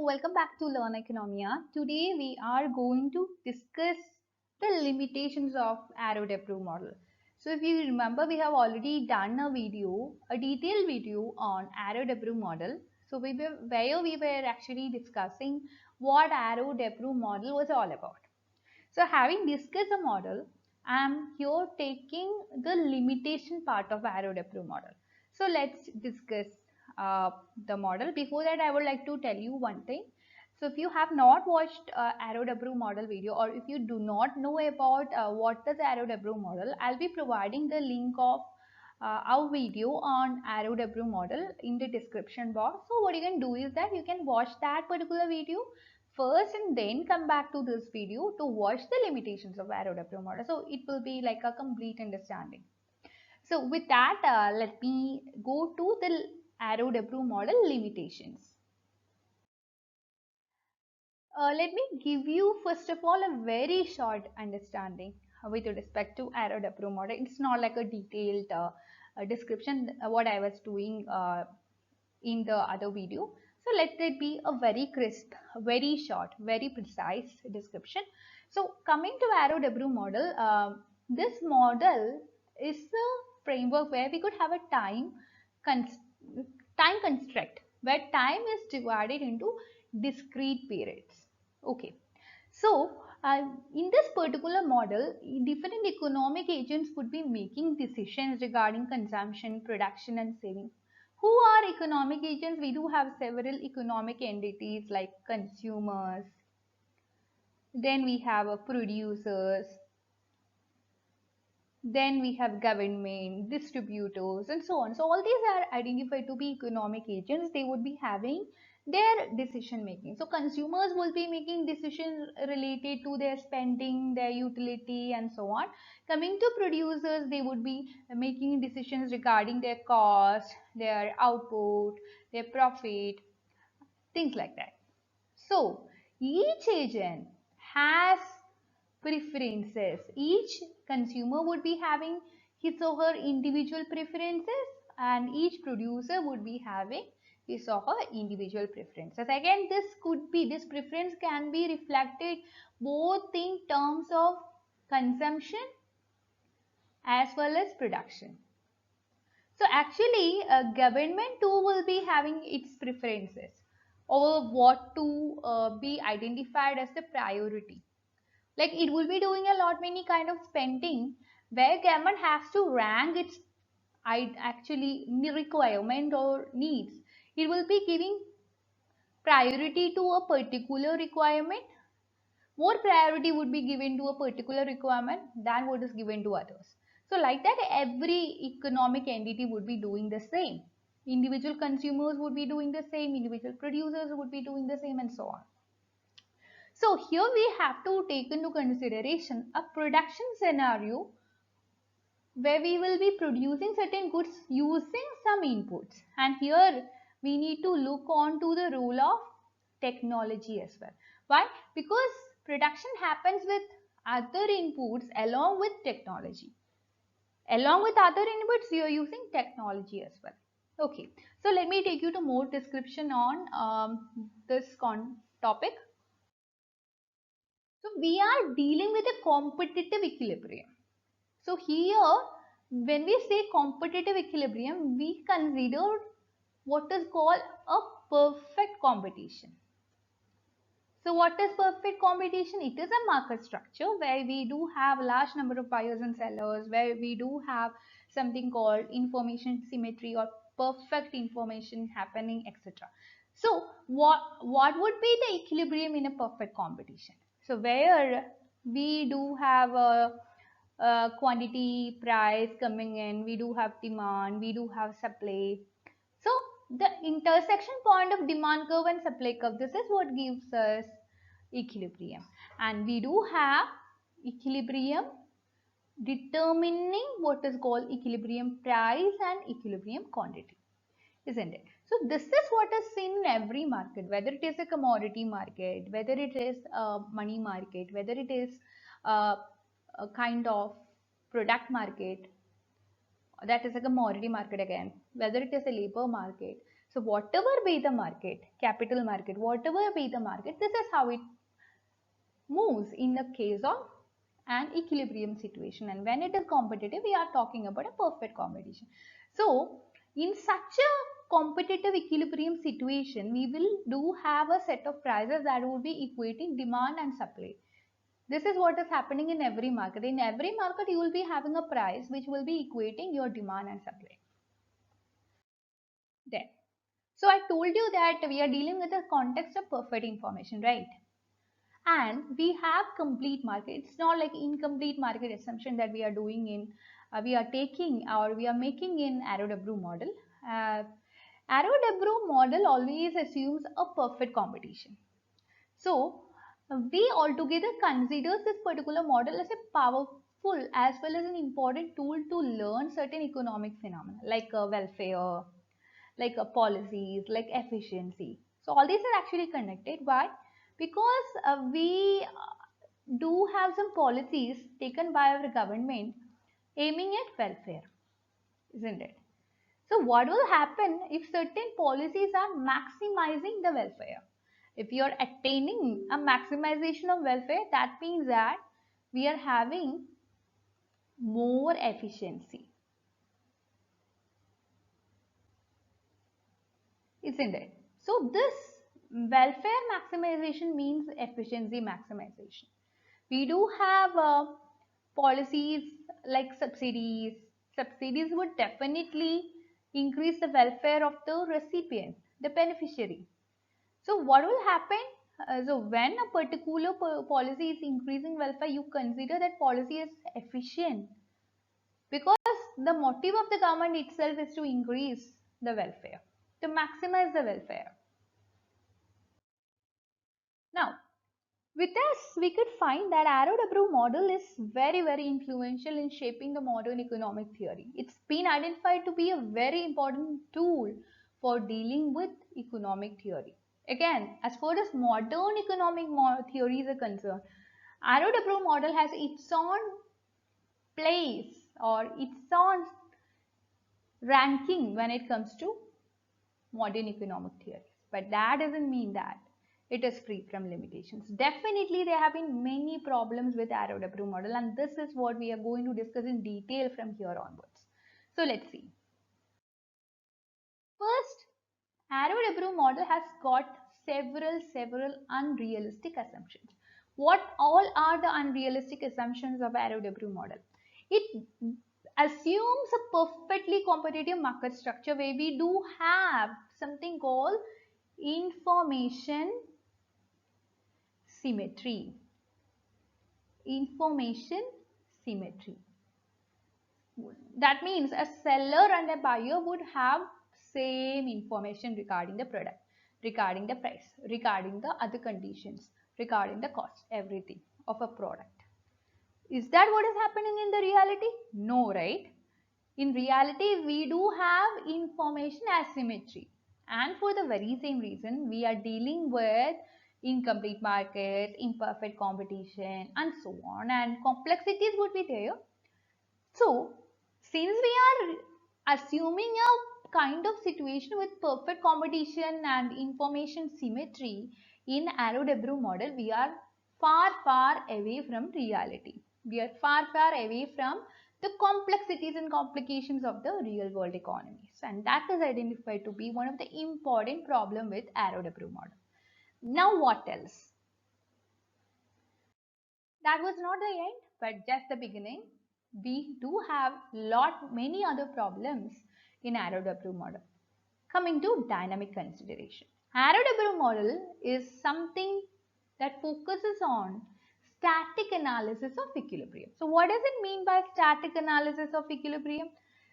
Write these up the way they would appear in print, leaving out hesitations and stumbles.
welcome back to Learn Oikonomia. Today we are going to discuss the limitations of Arrow-Debrew model. So if you remember, we have already done a detailed video on Arrow-Debrew model. So where we were actually discussing what Arrow-Debrew model was all about. So having discussed the model, I am here taking the limitation part of Arrow-Debrew model. So let's discuss the model. Before that, I would like to tell you one thing. So if you have not watched Arrow-Debrew model video, or if you do not know about what is Arrow-Debrew model, I'll be providing the link of our video on Arrow-Debrew model in the description box. So what you can do is that you can watch that particular video first and then come back to this video to watch the limitations of Arrow-Debrew model. So it will be like a complete understanding. So with that, let me go to the Arrow-Debrew model limitations. Let me give you first of all a very short understanding with respect to Arrow-Debrew model. It's not like a detailed description what I was doing in the other video. So let it be a very crisp, very short, very precise description. So coming to Arrow-Debrew model, this model is a framework where we could have a time construct where time is divided into discrete periods. Okay, so in this particular model, different economic agents would be making decisions regarding consumption, production and saving. Who are economic agents? We do have several economic entities like consumers, then we have producers, then we have government, distributors and so on. So all these are identified to be economic agents. They would be having their decision making. So consumers will be making decisions related to their spending, their utility and so on. Coming to producers, they would be making decisions regarding their cost, their output, their profit, things like that. So each agent has preferences. Each consumer would be having his or her individual preferences and each producer would be having his or her individual preferences. Again, this preference can be reflected both in terms of consumption as well as production. So actually, government too will be having its preferences over what to be identified as the priority. Like it will be doing a lot many kind of spending where government has to rank its actually requirement or needs. It will be giving priority to a particular requirement. More priority would be given to a particular requirement than what is given to others. So like that, every economic entity would be doing the same. Individual consumers would be doing the same, individual producers would be doing the same and so on. So here we have to take into consideration a production scenario where we will be producing certain goods using some inputs. And here we need to look on to the role of technology as well. Why? Because production happens with other inputs along with technology. Along with other inputs, you are using technology as well. Okay, so let me take you to more description on this topic. So we are dealing with a competitive equilibrium. So here, when we say competitive equilibrium, we consider what is called a perfect competition. So what is perfect competition? It is a market structure where we do have a large number of buyers and sellers, where we do have something called information symmetry or perfect information happening, etc. So what would be the equilibrium in a perfect competition? So where we do have a quantity price coming in, we do have demand, we do have supply. So the intersection point of demand curve and supply curve, this is what gives us equilibrium. And we do have equilibrium determining what is called equilibrium price and equilibrium quantity, isn't it? So this is what is seen in every market, whether it is a commodity market, whether it is a money market, whether it is a kind of product market, that is a commodity market again, whether it is a labor market. So whatever be the market, capital market, whatever be the market, this is how it moves in the case of an equilibrium situation. And when it is competitive, we are talking about a perfect competition. So in such a competitive equilibrium situation, we will do have a set of prices that will be equating demand and supply. This is what is happening in every market. In every market, you will be having a price which will be equating your demand and supply. There. So I told you that we are dealing with the context of perfect information, right? And we have complete market. It's not like incomplete market assumption that we are doing in, we are taking or we are making in Arrow-Debrew model. Uh, Arrow-Debrew model always assumes a perfect competition. So we altogether consider this particular model as a powerful as well as an important tool to learn certain economic phenomena like welfare, like policies, like efficiency. So all these are actually connected. Why? Because we do have some policies taken by our government aiming at welfare, isn't it? So what will happen if certain policies are maximizing the welfare? If you are attaining a maximization of welfare, that means that we are having more efficiency, isn't it? So this welfare maximization means efficiency maximization. We do have policies like subsidies. Subsidies would definitely increase the welfare of the recipient, the beneficiary. So what will happen? So when a particular policy is increasing welfare, you consider that policy is efficient because the motive of the government itself is to increase the welfare, to maximize the welfare. Now, with this, we could find that Arrow-Debrew model is very, very influential in shaping the modern economic theory. It's been identified to be a very important tool for dealing with economic theory. Again, as far as modern economic theories are concerned, Arrow-Debrew model has its own place or its own ranking when it comes to modern economic theories. But that doesn't mean that it is free from limitations. Definitely, there have been many problems with Arrow-Debrew model, and this is what we are going to discuss in detail from here onwards. So let's see. First, Arrow-Debrew model has got several unrealistic assumptions. What all are the unrealistic assumptions of Arrow-Debrew model? It assumes a perfectly competitive market structure where we do have something called information symmetry. Information symmetry. That means a seller and a buyer would have same information regarding the product, regarding the price, regarding the other conditions, regarding the cost, everything of a product. Is that what is happening in the reality? No, right? In reality, we do have information asymmetry. And for the very same reason, we are dealing with incomplete markets, imperfect competition, and so on. And complexities would be there. So, since we are assuming a kind of situation with perfect competition and information symmetry in Arrow-Debrew model, we are far away from reality. We are far away from the complexities and complications of the real world economies. And that is identified to be one of the important problem with Arrow-Debrew model. Now what else? That was not the end, but just the beginning. We do have many other problems in Arrow-Debrew model. Coming to dynamic consideration. Arrow-Debrew model is something that focuses on static analysis of equilibrium. So what does it mean by static analysis of equilibrium?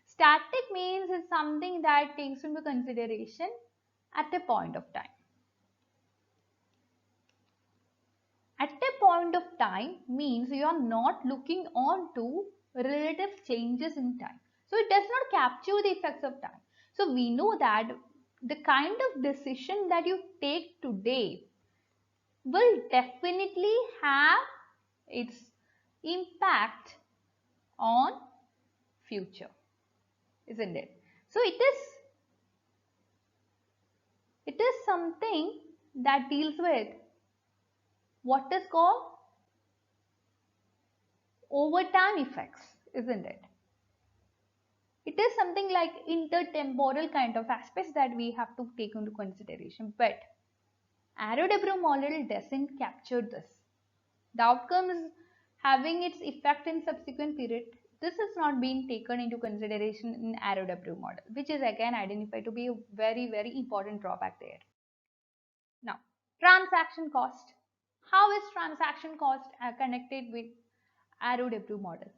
Static means it's something that takes into consideration at a point of time. At a point of time means you are not looking on to relative changes in time. So it does not capture the effects of time. So we know that the kind of decision that you take today will definitely have its impact on future, isn't it? So it is It is something that deals with what is called overtime effects, isn't it? It is something like intertemporal kind of aspects that we have to take into consideration. But Arrow-Debrew model doesn't capture this. The outcomes having its effect in subsequent period, this is not being taken into consideration in Arrow-Debrew model, which is again identified to be a very, very important drawback there. Now, transaction cost. How is transaction cost connected with Arrow-Debrew model?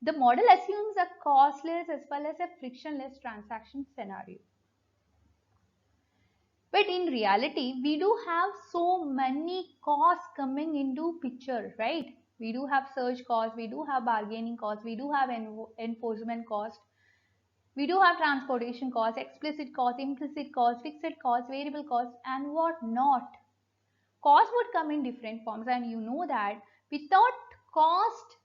The model assumes a costless as well as a frictionless transaction scenario. But in reality, we do have so many costs coming into picture, right? We do have search costs, we do have bargaining costs, we do have enforcement cost, we do have transportation costs, explicit costs, implicit costs, fixed costs, variable costs, and what not. Cost would come in different forms, and you know that without cost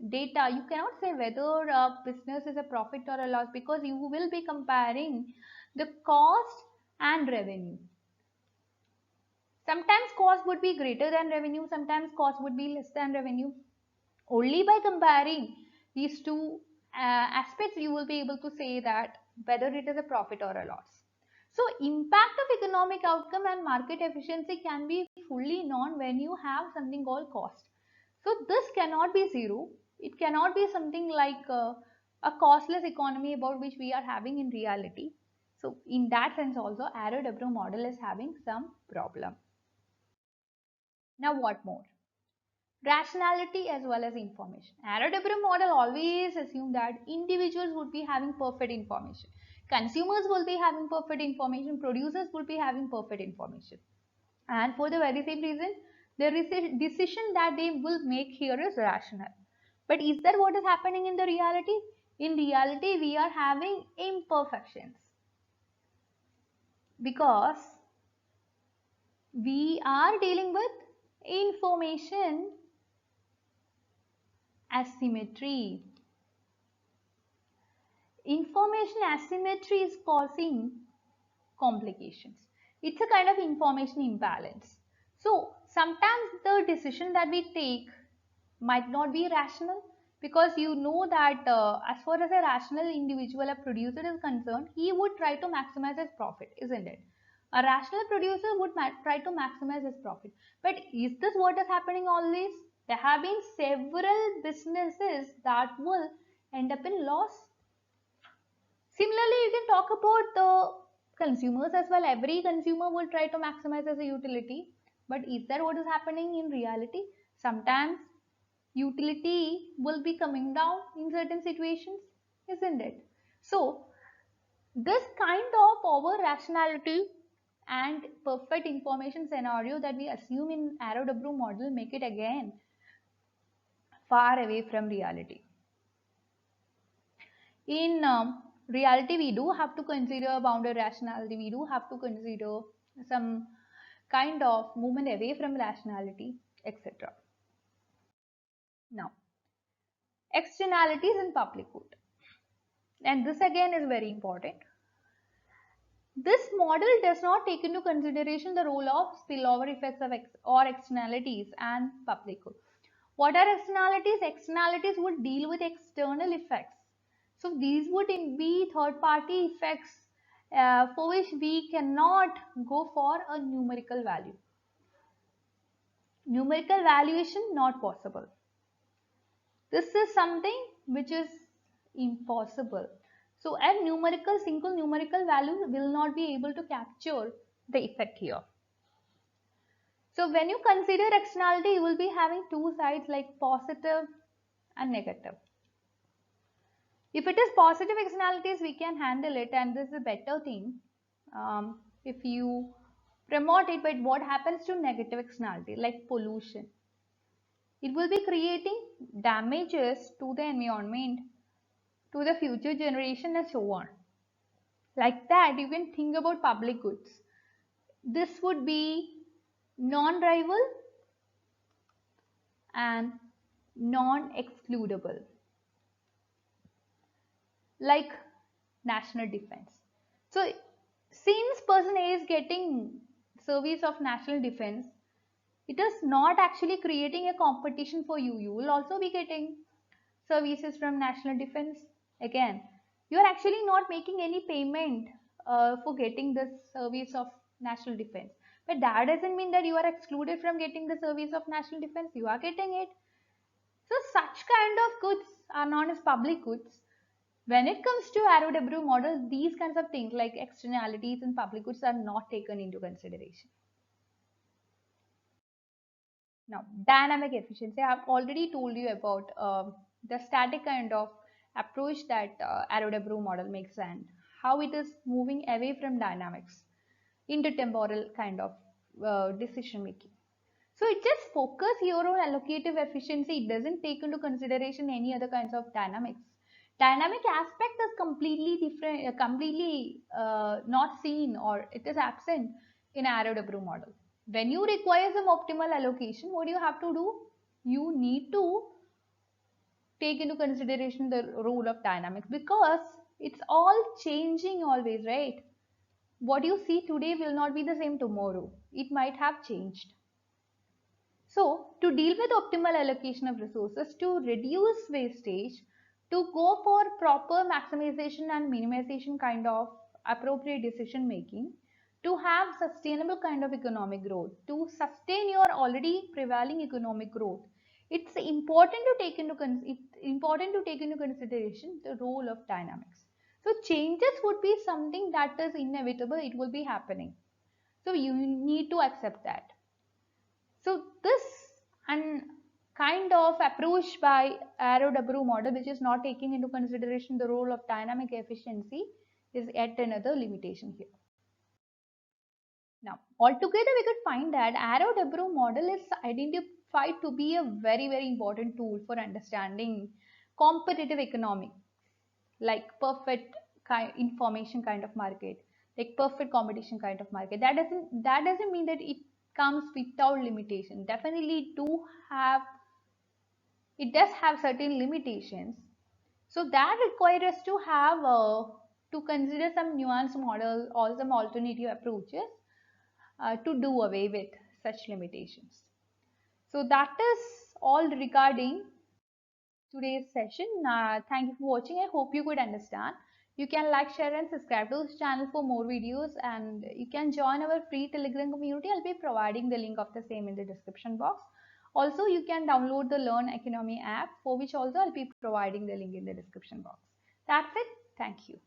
data, you cannot say whether a business is a profit or a loss, because you will be comparing the cost and revenue. Sometimes cost would be greater than revenue, sometimes cost would be less than revenue. Only by comparing these two aspects, you will be able to say that whether it is a profit or a loss. So impact of economic outcome and market efficiency can be fully known when you have something called cost. So this cannot be zero. It cannot be something like a costless economy about which we are having in reality. So in that sense also, Arrow-Debrew model is having some problem. Now what more? Rationality as well as information. Arrow-Debrew model always assume that individuals would be having perfect information. Consumers will be having perfect information. Producers will be having perfect information. And for the very same reason, the decision that they will make here is rational. But is that what is happening in the reality? In reality, we are having imperfections. Because we are dealing with information asymmetry. Information asymmetry is causing complications. It's a kind of information imbalance. So sometimes the decision that we take might not be rational, because you know that as far as a rational individual, a producer is concerned, he would try to maximize his profit, isn't it? A rational producer would try to maximize his profit. But is this what is happening always? There have been several businesses that will end up in loss. Similarly, you can talk about the consumers as well. Every consumer will try to maximize as a utility. But is that what is happening in reality? Sometimes utility will be coming down in certain situations, isn't it? So, this kind of over rationality and perfect information scenario that we assume in Arrow-Debrew model make it again far away from reality. In reality, we do have to consider bounded rationality, we do have to consider some kind of movement away from rationality, etc. Now, externalities in public good. And this again is very important. This model does not take into consideration the role of spillover effects of or externalities and public good. What are externalities? Externalities would deal with external effects. So these would be third-party effects for which we cannot go for a numerical value. Numerical valuation not possible. This is something which is impossible. So a single numerical value will not be able to capture the effect here. So when you consider externality, you will be having two sides like positive and negative. If it is positive externalities, we can handle it, and this is a better thing if you promote it. But what happens to negative externality like pollution? It will be creating damages to the environment, to the future generation, and so on. Like that, you can think about public goods. This would be non-rival and non-excludable, like national defense. So since person A is getting service of national defense, it is not actually creating a competition for you. You will also be getting services from national defense. Again, you are actually not making any payment for getting the service of national defense. But that doesn't mean that you are excluded from getting the service of national defense. You are getting it. So such kind of goods are known as public goods. When it comes to Arrow-Debrew model, these kinds of things like externalities and public goods are not taken into consideration. Now, dynamic efficiency, I have already told you about the static kind of approach that Arrow-Debrew model makes and how it is moving away from dynamics into temporal kind of decision making. So it just focus here on allocative efficiency. It doesn't take into consideration any other kinds of dynamics. Dynamic aspect is completely different, completely not seen, or it is absent in Arrow-Debrew model. When you require some optimal allocation, what do you have to do? You need to take into consideration the role of dynamics because it's all changing always, right? What you see today will not be the same tomorrow. It might have changed. So, to deal with optimal allocation of resources, to reduce wastage, to go for proper maximization and minimization kind of appropriate decision making, to have sustainable kind of economic growth, to sustain your already prevailing economic growth, it's important to take into consideration the role of dynamics. So changes would be something that is inevitable, it will be happening. So you need to accept that. So this and kind of approach by Arrow-Debrew model, which is not taking into consideration the role of dynamic efficiency, is yet another limitation here. Now, altogether, we could find that Arrow-Debrew model is identified to be a very, very important tool for understanding competitive economy, like perfect information kind of market, like perfect competition kind of market. That doesn't mean that it comes without limitation. Definitely it does have certain limitations. So that requires us to have to consider some nuanced model or some alternative approaches to do away with such limitations. So that is all regarding today's session. Thank you for watching. I hope you could understand. You can like, share and subscribe to this channel for more videos, and you can join our free Telegram community. I'll be providing the link of the same in the description box. Also, you can download the Learn Economy app, for which also I'll be providing the link in the description box. That's it. Thank you.